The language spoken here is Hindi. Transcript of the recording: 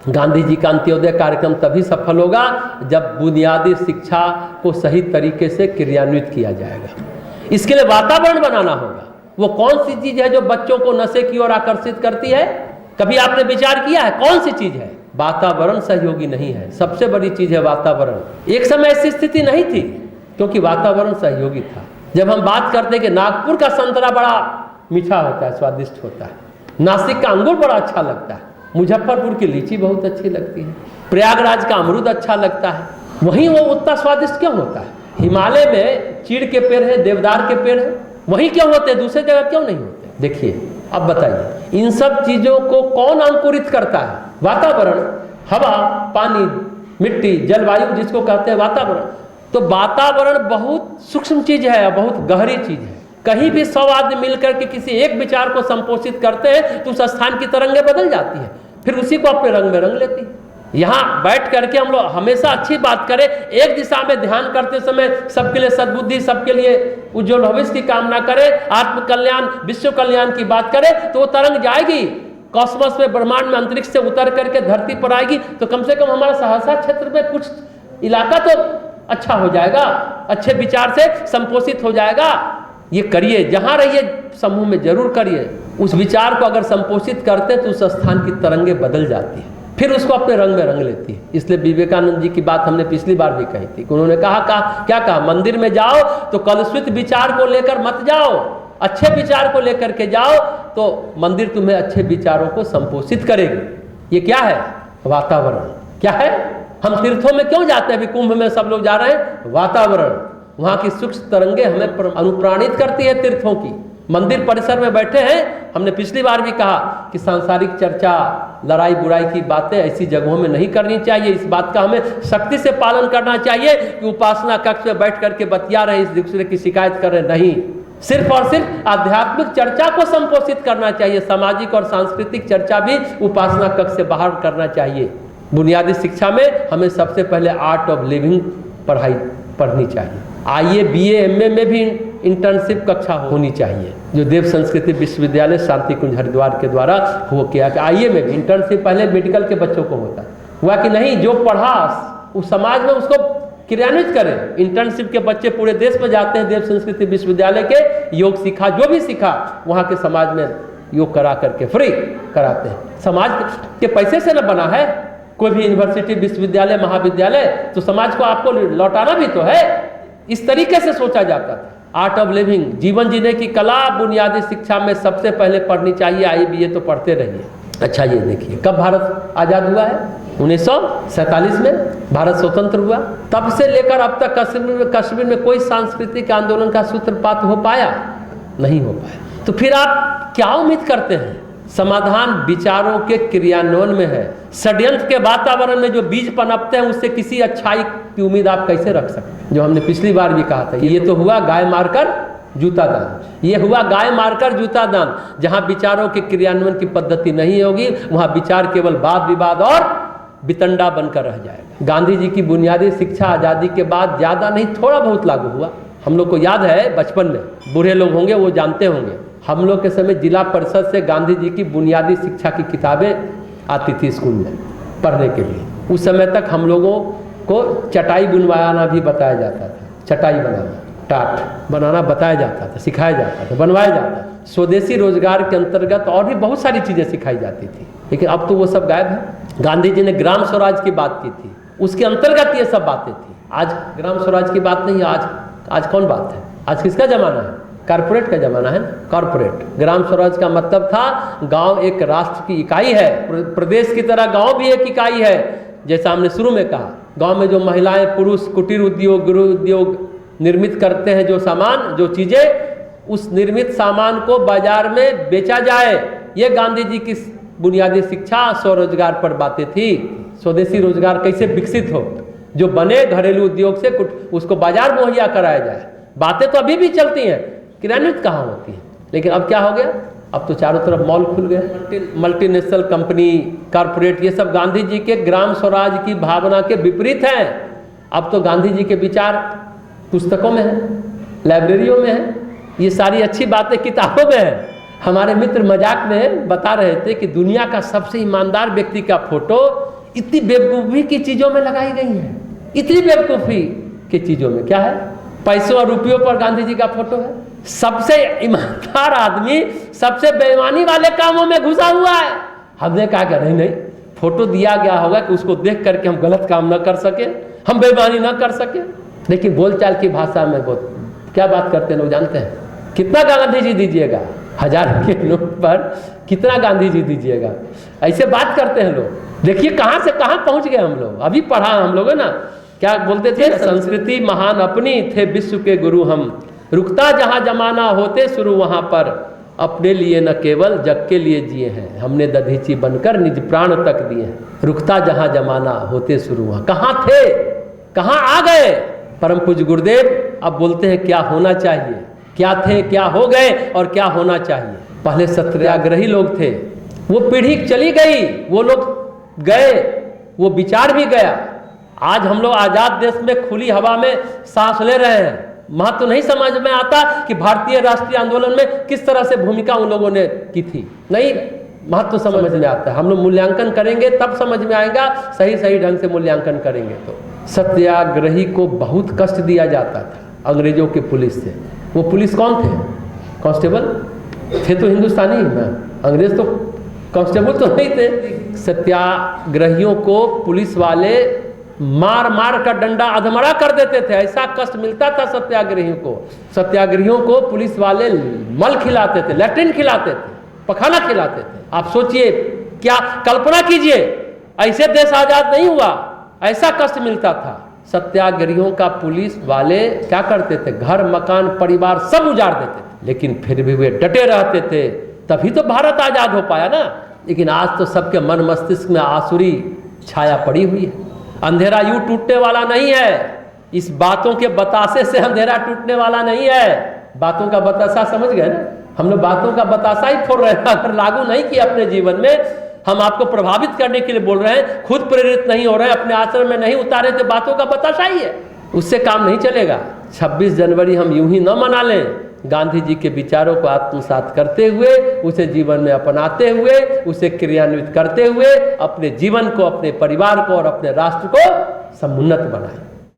गांधी जी का अंत्योदय कार्यक्रम तभी सफल होगा जब बुनियादी शिक्षा को सही तरीके से क्रियान्वित किया जाएगा। इसके लिए वातावरण बनाना होगा। वो कौन सी चीज है जो बच्चों को नशे की ओर आकर्षित करती है? कभी आपने विचार किया है कौन सी चीज है? वातावरण सहयोगी नहीं है। सबसे बड़ी चीज है वातावरण। एक समय ऐसी स्थिति नहीं थी क्योंकि वातावरण सहयोगी था। जब हम बात करते हैं कि नागपुर का संतरा बड़ा मीठा होता है, स्वादिष्ट होता है, नासिक का अंगूर बड़ा अच्छा लगता है, मुजफ्फरपुर की लीची बहुत अच्छी लगती है, प्रयागराज का अमरूद अच्छा लगता है, वहीं वो उतना स्वादिष्ट क्यों होता है? हिमालय में चीड़ के पेड़ है, देवदार के पेड़ है, वहीं क्यों होते हैं, दूसरे जगह क्यों नहीं होते? देखिए अब बताइए, इन सब चीजों को कौन अंकुरित करता है? वातावरण, हवा, पानी, मिट्टी, जलवायु जिसको कहते हैं वातावरण। तो वातावरण बहुत सूक्ष्म चीज है, बहुत गहरी चीज है। कहीं भी 100 आदमी मिलकर के किसी एक विचार को संपोषित करते हैं तो उस स्थान की तरंगें बदल जाती है, फिर उसी को अपने रंग में रंग लेती है। यहाँ बैठ करके हम लोग हमेशा अच्छी बात करें, एक दिशा में ध्यान करते समय सबके लिए सद्बुद्धि, सबके लिए उज्जवल भविष्य की कामना करें, आत्म कल्याण, विश्व कल्याण की बात करें, तो वो तरंग जाएगी कॉस्मोस में, ब्रह्मांड में, अंतरिक्ष से उतर करके धरती पर आएगी। तो कम से कम हमारा सहरसा क्षेत्र में कुछ इलाका तो अच्छा हो जाएगा, अच्छे विचार से संपोषित हो जाएगा। ये करिए, जहां रहिए समूह में जरूर करिए। उस विचार को अगर संपोषित करते हैं तो उस स्थान की तरंगे बदल जाती है, फिर उसको अपने रंग में रंग लेती है। इसलिए विवेकानंद जी की बात हमने पिछली बार भी कही थी, उन्होंने कहा क्या कहा, मंदिर में जाओ तो कलुषित विचार को लेकर मत जाओ, अच्छे विचार को लेकर के जाओ तो मंदिर तुम्हें अच्छे विचारों को संपोषित करेगी। ये क्या है? वातावरण। क्या है? हम तीर्थों में क्यों जाते हैं? अभी कुंभ में सब लोग जा रहे हैं, वातावरण, वहां की सूक्ष्म तरंगे हमें अनुप्राणित करती है तीर्थों की। मंदिर परिसर में बैठे हैं, हमने पिछली बार भी कहा कि सांसारिक चर्चा, लड़ाई बुराई की बातें ऐसी जगहों में नहीं करनी चाहिए। इस बात का हमें सख्ती से पालन करना चाहिए कि उपासना कक्ष में बैठ करके बतिया रहे, इस दूसरे की शिकायत कर रहे, नहीं। सिर्फ और सिर्फ आध्यात्मिक चर्चा को संपोषित करना चाहिए। सामाजिक और सांस्कृतिक चर्चा भी उपासना कक्ष से बाहर करना चाहिए। बुनियादी शिक्षा में हमें सबसे पहले आर्ट ऑफ लिविंग पढ़ाई पढ़नी चाहिए। आईए, बीए, एमए में भी इंटर्नशिप कक्षा होनी चाहिए, जो देव संस्कृति विश्वविद्यालय शांति कुंज हरिद्वार के द्वारा हो किया। आईए में भी इंटर्नशिप पहले मेडिकल के बच्चों को होता हुआ कि नहीं, जो पढ़ा उस समाज में उसको क्रियान्वित करें। इंटर्नशिप के बच्चे पूरे देश में जाते हैं, देव संस्कृति विश्वविद्यालय के योग सीखा, जो भी सीखा वहाँ के समाज में योग करा करके फ्री कराते हैं। समाज के पैसे से न बना है कोई भी यूनिवर्सिटी, विश्वविद्यालय, महाविद्यालय, तो समाज को आपको लौटाना भी तो है। इस तरीके से सोचा जाता था। आर्ट ऑफ लिविंग, जीवन जीने की कला बुनियादी शिक्षा में सबसे पहले पढ़नी चाहिए। आई बीए तो पढ़ते रहिए। अच्छा, ये देखिए, कब भारत आज़ाद हुआ है? 1947 में भारत स्वतंत्र हुआ। तब से लेकर अब तक कश्मीर में कोई सांस्कृतिक आंदोलन का सूत्रपात हो पाया? नहीं हो पाया। तो फिर आप क्या उम्मीद करते हैं? समाधान विचारों के क्रियान्वयन में है। षड्यंत्र के वातावरण में जो बीज पनपते हैं उससे किसी अच्छाई की उम्मीद आप कैसे रख सकते हैं? जो हमने पिछली बार भी कहा था, ये तो हुआ गाय मारकर जूता दान। ये हुआ गाय मारकर जूता दान। जहां विचारों के क्रियान्वयन की पद्धति नहीं होगी वहां विचार केवल वाद विवाद और वितंडा बनकर रह जाएगा। गांधी जी की बुनियादी शिक्षा आज़ादी के बाद ज़्यादा नहीं, थोड़ा बहुत लागू हुआ। हम लोग को याद है बचपन में, बूढ़े लोग होंगे वो जानते होंगे, हम लोग के समय जिला परिषद से गांधी जी की बुनियादी शिक्षा की किताबें आती थी स्कूल में पढ़ने के लिए। उस समय तक हम लोगों को चटाई बुनवाना भी बताया जाता था। चटाई बनाना, टाट बनाना बताया जाता था, सिखाया जाता था, बनवाया जाता था। स्वदेशी रोजगार के अंतर्गत और भी बहुत सारी चीज़ें सिखाई जाती थी, लेकिन अब तो वो सब गायब है। गांधी जी ने ग्राम स्वराज की बात की थी, उसके अंतर्गत ये सब बातें थी। आज ग्राम स्वराज की बात नहीं है। आज कौन बात है? आज किसका जमाना है? कॉर्पोरेट का जमाना है। कॉर्पोरेट। ग्राम स्वराज का मतलब था गांव एक राष्ट्र की इकाई है, प्रदेश की तरह गांव भी एक इकाई है। जैसा हमने शुरू में कहा, गांव में जो महिलाएं पुरुष कुटीर उद्योग, गृह उद्योग निर्मित करते हैं, जो सामान, जो चीजें, उस निर्मित सामान को बाजार में बेचा जाए, ये गांधी जी की बुनियादी शिक्षा स्वरोजगार पर बातें थी। स्वदेशी रोजगार कैसे विकसित हो, जो बने घरेलू उद्योग से उसको बाजार मुहैया कराया जाए। बातें तो अभी भी चलती हैं, क्रियान्वित कहाँ होती है? लेकिन अब क्या हो गया? अब तो चारों तरफ मॉल खुल गए, मल्टीनेशनल कंपनी, कॉर्पोरेट, ये सब गांधी जी के ग्राम स्वराज की भावना के विपरीत हैं। अब तो गांधी जी के विचार पुस्तकों में है, लाइब्रेरियों में है, ये सारी अच्छी बातें किताबों में है। हमारे मित्र मजाक में बता रहे थे कि दुनिया का सबसे ईमानदार व्यक्ति का फोटो इतनी बेवकूफ़ी की चीज़ों में लगाई गई हैं, इतनी बेवकूफ़ी की चीज़ों में। क्या है? पैसों और रुपयों पर गांधी जी का फोटो है। सबसे ईमानदार आदमी सबसे बेईमानी वाले कामों में घुसा हुआ है। हमने कहा कि नहीं, फोटो दिया गया होगा कि उसको देख करके हम गलत काम न कर सके, हम बेईमानी न कर सके। लेकिन बोलचाल की भाषा में बहुत क्या बात करते हैं लोग जानते हैं? कितना गांधी जी दीजिएगा, 1000 के नोट पर कितना गांधी जी दीजिएगा, ऐसे बात करते हैं लोग। देखिए कहाँ से कहाँ पहुंच गए हम लोग। अभी पढ़ा हम लोग है ना, क्या बोलते थे? संस्कृति महान अपनी, थे विश्व के गुरु हम, रुकता जहाँ जमाना होते शुरू वहाँ पर, अपने लिए न केवल जग के लिए जिए हैं, हमने दधीची बनकर निज प्राण तक दिए हैं। रुकता जहाँ जमाना होते शुरू वहाँ, कहाँ थे, कहाँ आ गए? परम पूज्य गुरुदेव अब बोलते हैं क्या होना चाहिए, क्या थे, क्या हो गए और क्या होना चाहिए। पहले सत्याग्रही लोग थे, वो पीढ़ी चली गई, वो लोग गए, वो विचार भी गया। आज हम लोग आजाद देश में खुली हवा में सांस ले रहे हैं। महत्व तो नहीं समझ में आता कि भारतीय राष्ट्रीय आंदोलन में किस तरह से भूमिका उन लोगों ने की थी, नहीं महत्व तो समझ में आता है। हम लोग मूल्यांकन करेंगे तब समझ में आएगा, सही ढंग से मूल्यांकन करेंगे तो। सत्याग्रही को बहुत कष्ट दिया जाता था अंग्रेजों के पुलिस से। वो पुलिस कौन थे? कांस्टेबल थे तो हिंदुस्तानी ना, अंग्रेज तो कांस्टेबल तो नहीं थे। सत्याग्रहियों को पुलिस वाले मार मार कर डंडा अधमरा कर देते थे, ऐसा कष्ट मिलता था सत्याग्रहियों को। सत्याग्रहियों को पुलिस वाले मल खिलाते थे, लैट्रिन खिलाते थे, पखाना खिलाते थे। आप सोचिए, क्या कल्पना कीजिए, ऐसे देश आजाद नहीं हुआ, ऐसा कष्ट मिलता था। सत्याग्रहियों का पुलिस वाले क्या करते थे? घर मकान परिवार सब उजाड़ देते थे, लेकिन फिर भी वे डटे रहते थे, तभी तो भारत आजाद हो पाया ना। लेकिन आज तो सबके मन मस्तिष्क में आसुरी छाया पड़ी हुई है। अंधेरा यूं टूटने वाला नहीं है, इस बातों के बतासे से अंधेरा टूटने वाला नहीं है। बातों का बतासा समझ गए ना, हम लोग बातों का बतासा ही फोड़ रहे हैं। अगर लागू नहीं किया अपने जीवन में, हम आपको प्रभावित करने के लिए बोल रहे हैं, खुद प्रेरित नहीं हो रहे हैं, अपने आचरण में नहीं उतारे, तो बातों का बतासा ही है, उससे काम नहीं चलेगा। 26 जनवरी हम यूं ही न मना लें, गांधी जी के विचारों को आत्मसात करते हुए, उसे जीवन में अपनाते हुए, उसे क्रियान्वित करते हुए अपने जीवन को, अपने परिवार को और अपने राष्ट्र को समुन्नत बनाएं।